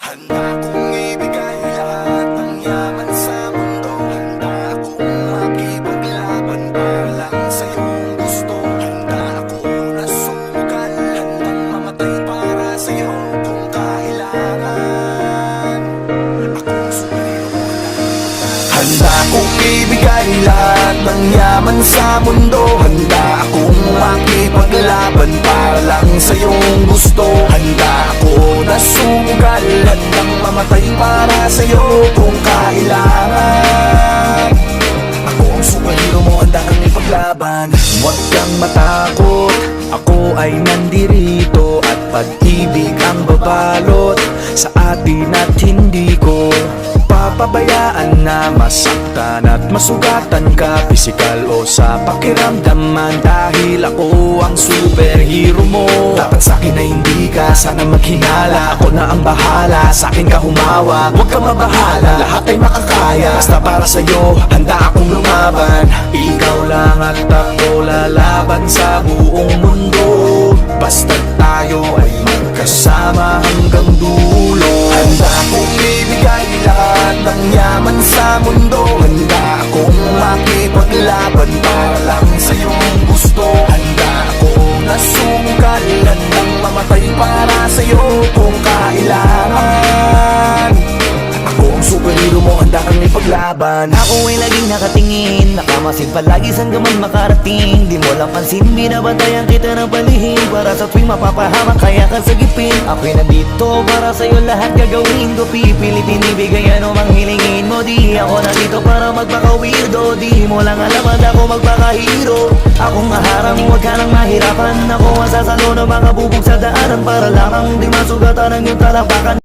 Handa kong ibigay lahat ng yaman sa mundo. Handa akong makipaglaban para lang sa iyong gusto. Handa akong nasumugal, handang mamatay para sa iyo kung kailangan. Akong superhero. Handa kong ibigay lahat ng yaman sa mundo. Handa akong makipaglaban para lang sa iyong gusto. Handa ako na sumugal, handang mamatay para sa iyo kung kailangan. Ako ang superhero mo, handa kang ipaglaban. Huwag kang matakot, ako ay nandirito. At pag-ibig ang babalot sa atin at hindi ko papabayaan na masaktan at masugatan ka, pisikal o sa pakiramdaman. Dahil ako ang superhero mo, dapat sa'kin na hindi ka sana maghinala. Ako na ang bahala, sa'kin ka humawak, huwag ka mabahala, lahat ay makakaya. Basta para sa'yo, handa akong lumaban. Ikaw lang at ako lalaban sa buong mundo. Basta tayo ay magkasama hanggang dulo. Handa kong ibigay lahat ng yaman sa mundo. Handa akong makipaglaban para lang sa iyong gusto. Handa ako na sumugal, handang mamatay para sa iyo kung kailangan. Ako ang superhero mo, handa kang ipaglaban. Ako ay laging nakatingin, nakamasid palagi saan ka man makarating. Di mo lang pansin, binabantayan kita ng palihim. Para sa tuwing mapapahamak, kaya kang sagipin. Ako'y nandito para sa'yo, lahat gagawin ko. Pipilitin ibigay ano mang hilingin mo. Di ako nandito para magpaka-weirdo. Di mo lang alam, handa ako magpaka-hero. Akong aharang, huwag ka nang mahirapan. Ako ang sasalo ng mga bubog sa daanan para lamang di masugatan ang iyong talapakan.